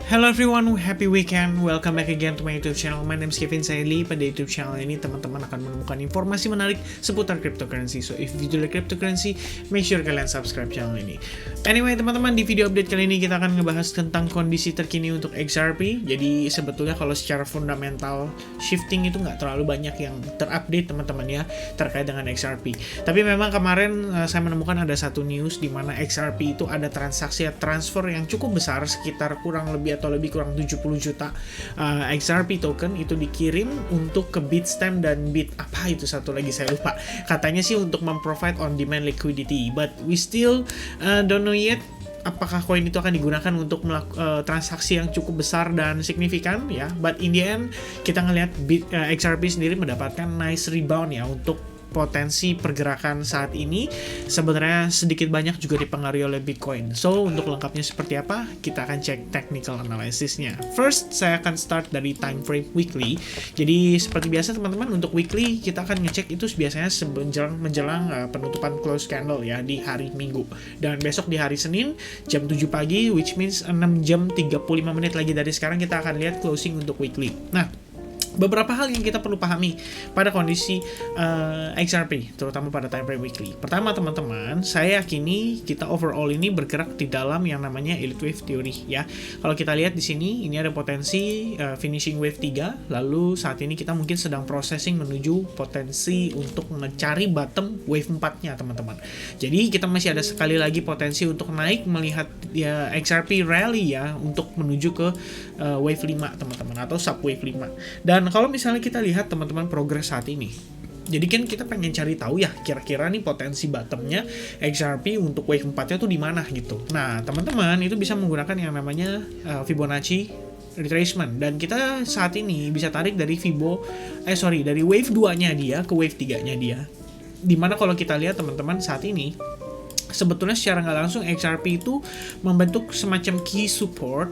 Hello everyone, happy weekend. Welcome back again to my YouTube channel. My name is Kevin Saili. Pada YouTube channel ini teman-teman akan menemukan informasi menarik seputar cryptocurrency. So if you like cryptocurrency, make sure kalian subscribe channel ini. Anyway teman-teman, di video update kali ini kita akan ngebahas tentang kondisi terkini untuk XRP. Jadi sebetulnya kalau secara fundamental shifting itu nggak terlalu banyak yang terupdate teman-teman ya terkait dengan XRP. Tapi memang kemarin saya menemukan ada satu news di mana XRP itu ada transaksi transfer yang cukup besar, sekitar kurang lebih 70 juta XRP token itu dikirim untuk ke Bitstamp dan Bit apa itu satu lagi saya lupa. Katanya sih untuk memprovide on demand liquidity, but we still don't know yet apakah koin itu akan digunakan untuk transaksi yang cukup besar dan signifikan ya. But in the end kita ngelihat XRP sendiri mendapatkan nice rebound ya untuk potensi pergerakan saat ini sebenarnya sedikit banyak juga dipengaruhi oleh Bitcoin. So, untuk lengkapnya seperti apa, kita akan cek technical analysisnya. First, saya akan start dari time frame weekly. Jadi, seperti biasa teman-teman, untuk weekly kita akan ngecek itu biasanya menjelang penutupan close candle ya di hari Minggu. Dan besok di hari Senin jam 7 pagi, which means 6 jam 35 menit lagi dari sekarang kita akan lihat closing untuk weekly. Nah, beberapa hal yang kita perlu pahami pada kondisi XRP, terutama pada time frame weekly. Pertama teman-teman, saya yakini kita overall ini bergerak di dalam yang namanya elite wave theory ya. Kalau kita lihat di sini, ini ada potensi finishing wave 3, lalu saat ini kita mungkin sedang processing menuju potensi untuk mencari bottom wave 4-nya teman-teman. Jadi kita masih ada sekali lagi potensi untuk naik melihat ya XRP rally ya untuk menuju ke wave 5 teman-teman atau sub wave 5. Dan kalau misalnya kita lihat teman-teman progres saat ini, jadi kan kita pengen cari tahu ya kira-kira nih potensi bottomnya XRP untuk wave 4-nya tuh di mana gitu. Nah teman-teman itu bisa menggunakan yang namanya Fibonacci retracement, dan kita saat ini bisa tarik dari dari wave 2-nya dia ke wave 3-nya dia. Dimana kalau kita lihat teman-teman saat ini sebetulnya secara nggak langsung XRP itu membentuk semacam key support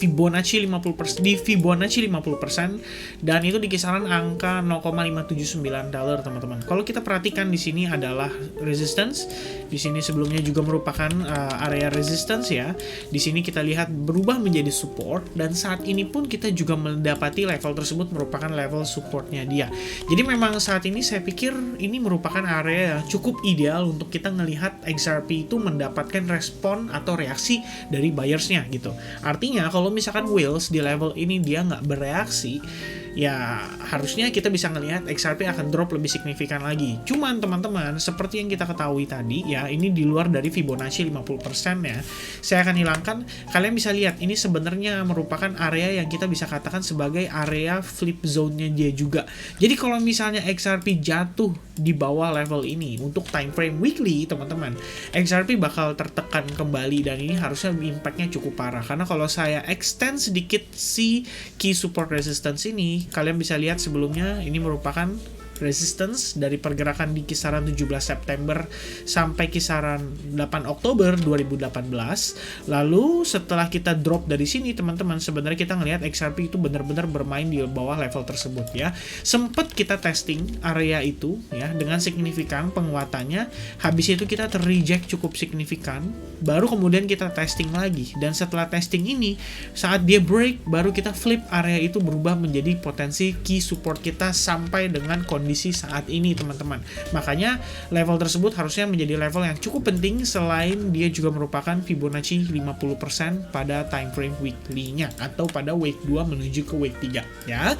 Fibonacci 50% di Fibonacci 50% dan itu di kisaran angka $0,579 teman-teman. Kalau kita perhatikan di sini adalah resistance. Di sini sebelumnya juga merupakan area resistance ya. Di sini kita lihat berubah menjadi support dan saat ini pun kita juga mendapati level tersebut merupakan level supportnya dia. Jadi memang saat ini saya pikir ini merupakan area yang cukup ideal untuk kita melihat XRP itu mendapatkan respon atau reaksi dari buyersnya gitu. Artinya kalau misalkan whales di level ini dia nggak bereaksi, ya harusnya kita bisa ngelihat XRP akan drop lebih signifikan lagi. Cuman teman-teman, seperti yang kita ketahui tadi ya, ini di luar dari Fibonacci 50% ya. Saya akan hilangkan, kalian bisa lihat ini sebenarnya merupakan area yang kita bisa katakan sebagai area flip zone-nya dia juga. Jadi kalau misalnya XRP jatuh di bawah level ini untuk time frame weekly teman-teman, XRP bakal tertekan kembali dan ini harusnya impact-nya cukup parah. Karena kalau saya extend sedikit si key support resistance ini, kalian bisa lihat sebelumnya ini merupakan resistance dari pergerakan di kisaran 17 September sampai kisaran 8 Oktober 2018. Lalu setelah kita drop dari sini teman-teman, sebenarnya kita ngelihat XRP itu benar-benar bermain di bawah level tersebut ya. Sempat kita testing area itu ya dengan signifikan penguatannya, habis itu kita terreject cukup signifikan, baru kemudian kita testing lagi, dan setelah testing ini saat dia break baru kita flip area itu berubah menjadi potensi key support kita sampai dengan kondisi saat ini teman-teman. Makanya level tersebut harusnya menjadi level yang cukup penting selain dia juga merupakan Fibonacci 50% pada time frame weekly-nya atau pada wave 2 menuju ke wave 3 ya.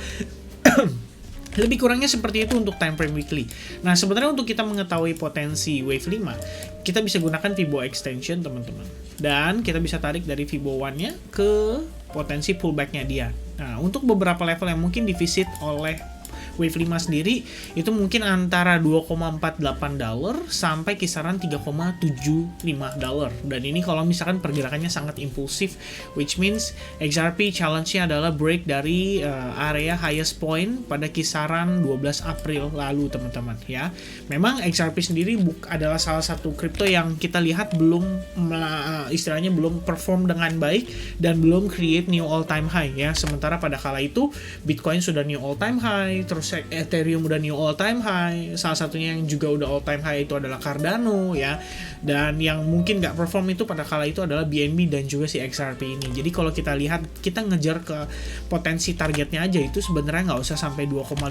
Lebih kurangnya seperti itu untuk time frame weekly. Nah, sebenarnya untuk kita mengetahui potensi wave 5, kita bisa gunakan Fibo extension teman-teman. Dan kita bisa tarik dari Fibo 1-nya ke potensi pullback-nya dia. Nah, untuk beberapa level yang mungkin divisit oleh wave 5 sendiri itu mungkin antara $2,48 sampai kisaran $3,75, dan ini kalau misalkan pergerakannya sangat impulsif, which means XRP challenge-nya adalah break dari area highest point pada kisaran 12 April lalu teman-teman ya. Memang XRP sendiri adalah salah satu kripto yang kita lihat belum istilahnya belum perform dengan baik dan belum create new all time high ya. Sementara pada kala itu Bitcoin sudah new all time high, terus terus Ethereum udah new all time high, salah satunya yang juga udah all time high itu adalah Cardano ya, dan yang mungkin nggak perform itu pada kala itu adalah BNB dan juga si XRP ini. Jadi kalau kita lihat, kita ngejar ke potensi targetnya aja itu sebenarnya nggak usah sampai $2,5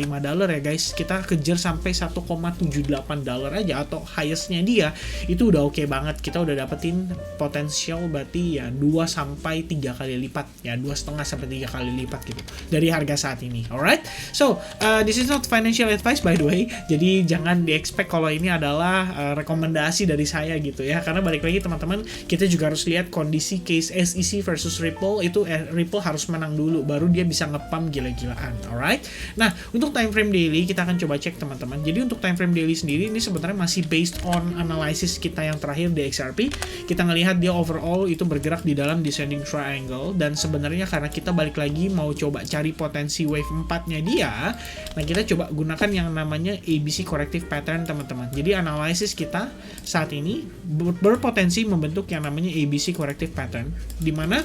ya guys, kita kejar sampai $1,78 aja, atau highestnya dia itu udah oke banget. Kita udah dapetin potensial berarti ya 2-3 kali lipat ya, 2,5-3 kali lipat gitu dari harga saat ini. Alright, so this is not financial advice by the way, jadi jangan di-expect kalau ini adalah rekomendasi dari saya gitu ya, karena balik lagi teman-teman, kita juga harus lihat kondisi case SEC versus Ripple. Itu Ripple harus menang dulu baru dia bisa ngepump gila-gilaan. Alright, nah untuk time frame daily kita akan coba cek teman-teman. Jadi untuk time frame daily sendiri ini sebenarnya masih based on analysis kita yang terakhir di XRP. Kita ngelihat dia overall itu bergerak di dalam descending triangle, dan sebenarnya karena kita balik lagi mau coba cari potensi wave 4-nya dia, nah kita coba gunakan yang namanya ABC corrective pattern teman-teman. Jadi analisis kita saat ini berpotensi membentuk yang namanya ABC corrective pattern, dimana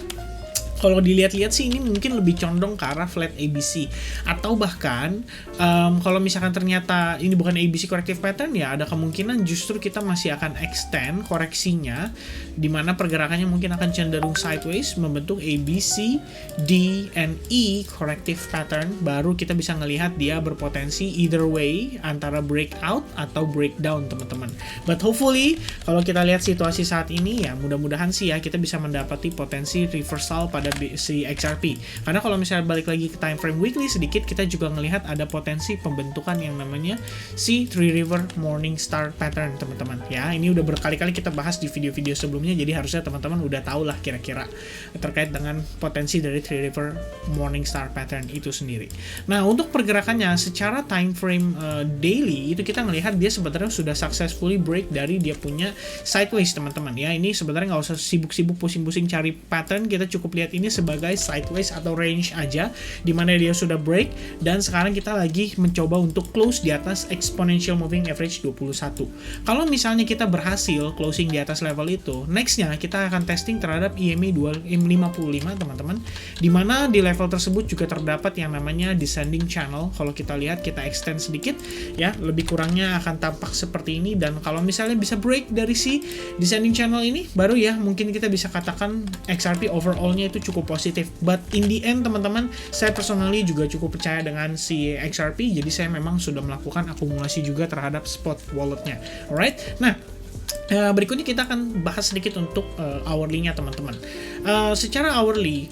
kalau dilihat-lihat sih ini mungkin lebih condong ke arah flat ABC, atau bahkan kalau misalkan ternyata ini bukan ABC corrective pattern ya, ada kemungkinan justru kita masih akan extend koreksinya, dimana pergerakannya mungkin akan cenderung sideways membentuk ABC, D, and E corrective pattern. Baru kita bisa ngelihat dia berpotensi either way antara breakout atau breakdown teman-teman. But hopefully kalau kita lihat situasi saat ini ya, mudah-mudahan sih ya kita bisa mendapati potensi reversal pada si XRP. Karena kalau misalnya balik lagi ke time frame weekly sedikit, kita juga ngelihat ada potensi pembentukan yang namanya si Three River Morning Star pattern teman-teman ya. Ini udah berkali-kali kita bahas di video-video sebelumnya, jadi harusnya teman-teman udah tahu lah kira-kira terkait dengan potensi dari Three River Morning Star pattern itu sendiri. Nah untuk pergerakannya secara time frame daily itu kita ngelihat dia sebenarnya sudah successfully break dari dia punya sideways teman-teman ya. Ini sebenarnya nggak usah sibuk-sibuk pusing-pusing cari pattern, kita cukup lihat ini sebagai sideways atau range aja, dimana dia sudah break, dan sekarang kita lagi mencoba untuk close di atas exponential moving average 21. Kalau misalnya kita berhasil closing di atas level itu, nextnya kita akan testing terhadap EMA 55 teman-teman, dimana di level tersebut juga terdapat yang namanya descending channel. Kalau kita lihat, kita extend sedikit ya, lebih kurangnya akan tampak seperti ini, dan kalau misalnya bisa break dari si descending channel ini, baru ya mungkin kita bisa katakan XRP overallnya itu cukup positif. But in the end teman-teman, saya personally juga cukup percaya dengan si XRP, jadi saya memang sudah melakukan akumulasi juga terhadap spot walletnya. Alright, nah berikutnya kita akan bahas sedikit untuk hourly-nya teman-teman. Secara hourly,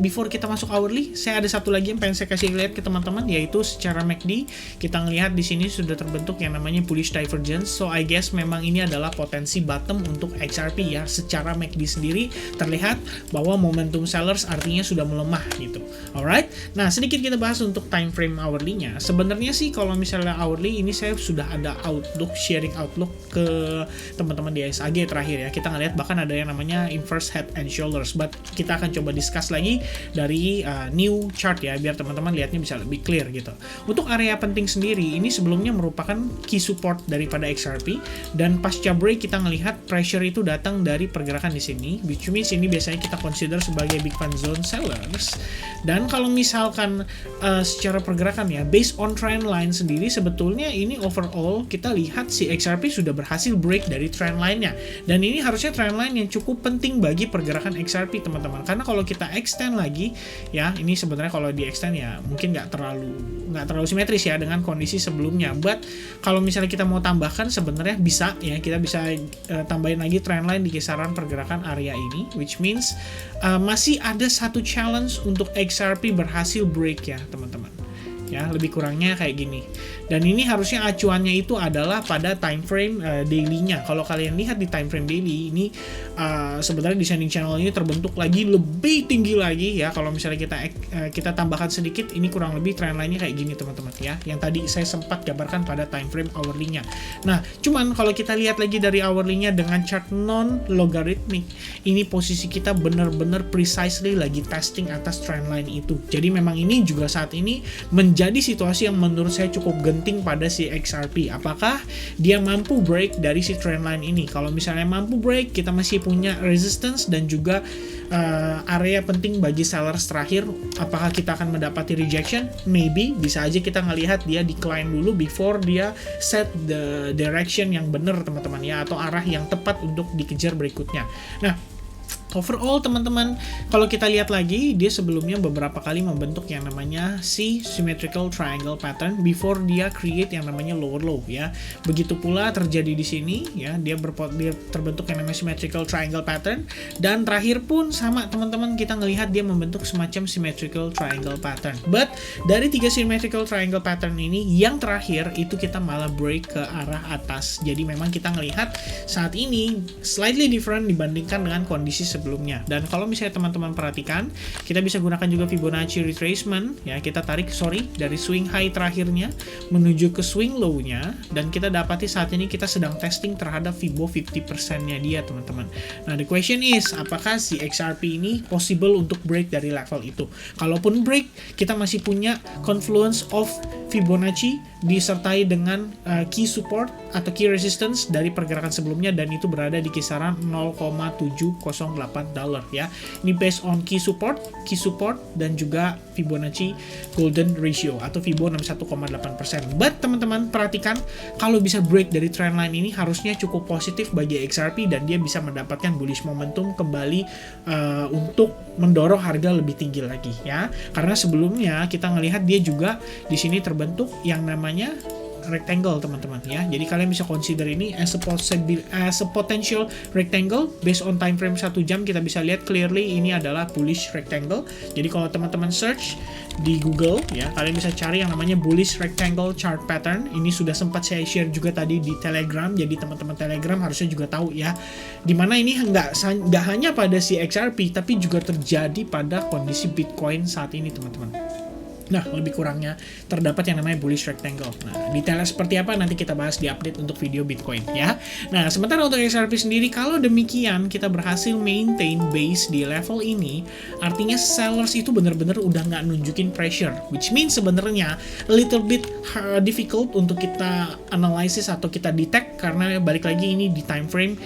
before kita masuk hourly, saya ada satu lagi yang pengen saya kasih lihat ke teman-teman, yaitu secara MACD. Kita ngelihat di sini sudah terbentuk yang namanya bullish divergence. So I guess memang ini adalah potensi bottom untuk XRP ya. Secara MACD sendiri terlihat bahwa momentum sellers artinya sudah melemah gitu. Alright, nah sedikit kita bahas untuk time frame hourly-nya. Sebenarnya sih kalau misalnya hourly ini saya sudah ada outlook, sharing outlook ke teman-teman di SAG terakhir ya. Kita ngelihat bahkan ada yang namanya inverse head and shoulders, but kita akan coba discuss lagi dari new chart ya, biar teman-teman lihatnya bisa lebih clear gitu. Untuk area penting sendiri, ini sebelumnya merupakan key support daripada XRP, dan pasca break kita ngelihat pressure itu datang dari pergerakan di sini, which means ini biasanya kita consider sebagai big fan zone sellers. Dan kalau misalkan secara pergerakan ya, based on trend line sendiri, sebetulnya ini overall kita lihat si XRP sudah berhasil break dari trend line-nya, dan ini harusnya trend line yang cukup penting bagi pergerakan XRP teman-teman. Karena kalau kita extend lagi ya, ini sebenarnya kalau di extend ya mungkin nggak terlalu simetris ya dengan kondisi sebelumnya, but kalau misalnya kita mau tambahkan sebenarnya bisa ya, kita bisa tambahin lagi trend line di kisaran pergerakan area ini, which means masih ada satu challenge untuk XRP berhasil break ya teman-teman ya, lebih kurangnya kayak gini. Dan ini harusnya acuannya itu adalah pada time frame daily-nya. Kalau kalian lihat di time frame daily ini sebenarnya descending channel ini terbentuk lagi lebih tinggi lagi ya. Kalau misalnya kita tambahkan sedikit, ini kurang lebih trend line-nya kayak gini teman-teman ya, yang tadi saya sempat gambarkan pada time frame hourly-nya. Nah, cuman kalau kita lihat lagi dari hourly-nya dengan chart non logarithmic, ini posisi kita benar-benar precisely lagi testing atas trend line itu. Jadi memang ini juga saat ini menjadi situasi yang menurut saya cukup genting pada si XRP. Apakah dia mampu break dari si trendline ini? Kalau misalnya mampu break, kita masih punya resistance dan juga area penting bagi sellers terakhir. Apakah kita akan mendapati rejection? Maybe, bisa aja kita ngelihat dia decline dulu before dia set the direction yang benar teman-teman ya, atau arah yang tepat untuk dikejar berikutnya. Nah, overall teman-teman, kalau kita lihat lagi, dia sebelumnya beberapa kali membentuk yang namanya si symmetrical triangle pattern before dia create yang namanya lower low ya. Begitu pula terjadi di sini ya, dia terbentuk yang namanya symmetrical triangle pattern, dan terakhir pun sama teman-teman, kita ngelihat dia membentuk semacam symmetrical triangle pattern. But dari 3 symmetrical triangle pattern ini, yang terakhir itu kita malah break ke arah atas. Jadi memang kita ngelihat saat ini slightly different dibandingkan dengan kondisi sebelumnya. Dan kalau misalnya teman-teman perhatikan, kita bisa gunakan juga Fibonacci retracement ya, kita tarik dari swing high terakhirnya menuju ke swing low-nya, dan kita dapati saat ini kita sedang testing terhadap Fibo 50%-nya dia teman-teman. Nah, the question is, apakah si XRP ini possible untuk break dari level itu? Kalaupun break, kita masih punya confluence of Fibonacci disertai dengan key support atau key resistance dari pergerakan sebelumnya, dan itu berada di kisaran 0,708 $, ya. Ini based on key support, dan juga Fibonacci golden ratio atau Fibo 61,8%. But teman-teman perhatikan, kalau bisa break dari trendline ini harusnya cukup positif bagi XRP, dan dia bisa mendapatkan bullish momentum kembali untuk mendorong harga lebih tinggi lagi ya. Karena sebelumnya kita ngelihat dia juga di sini terbentuk yang namanya rectangle teman-teman ya. Jadi kalian bisa consider ini as a potential rectangle based on time frame 1 jam. Kita bisa lihat clearly ini adalah bullish rectangle. Jadi kalau teman-teman search di Google ya, kalian bisa cari yang namanya bullish rectangle chart pattern. Ini sudah sempat saya share juga tadi di Telegram. Jadi teman-teman Telegram harusnya juga tahu ya, dimana ini nggak hanya pada si XRP tapi juga terjadi pada kondisi Bitcoin saat ini teman-teman. Nah, lebih kurangnya terdapat yang namanya bullish rectangle. Nah, detailnya seperti apa nanti kita bahas di update untuk video Bitcoin ya. Nah, sementara untuk XRP sendiri, kalau demikian kita berhasil maintain base di level ini, artinya sellers itu benar-benar udah nggak nunjukin pressure, which means sebenarnya a little bit difficult untuk kita analysis atau kita detect, karena balik lagi ini di time frame,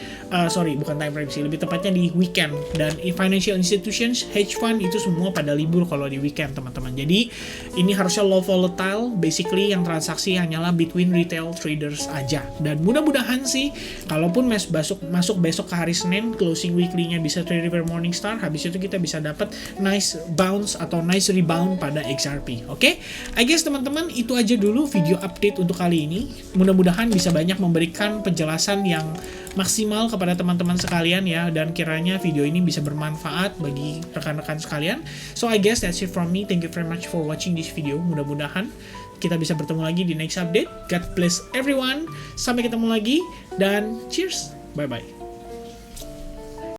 bukan time frame sih, lebih tepatnya di weekend, dan financial institutions, hedge fund itu semua pada libur kalau di weekend teman-teman. Jadi ini harusnya low volatile, basically yang transaksi hanyalah between retail traders aja. Dan mudah-mudahan sih, kalaupun masuk besok ke hari Senin, closing weekly-nya bisa trade river Morningstar, habis itu kita bisa dapat nice bounce atau nice rebound pada XRP. Oke? I guess teman-teman itu aja dulu video update untuk kali ini. Mudah-mudahan bisa banyak memberikan penjelasan yang maksimal kepada teman-teman sekalian ya, dan kiranya video ini bisa bermanfaat bagi rekan-rekan sekalian. So I guess that's it from me. Thank you very much for watching this video. Mudah-mudahan kita bisa bertemu lagi di next update. God bless everyone. Sampai ketemu lagi dan cheers. Bye bye.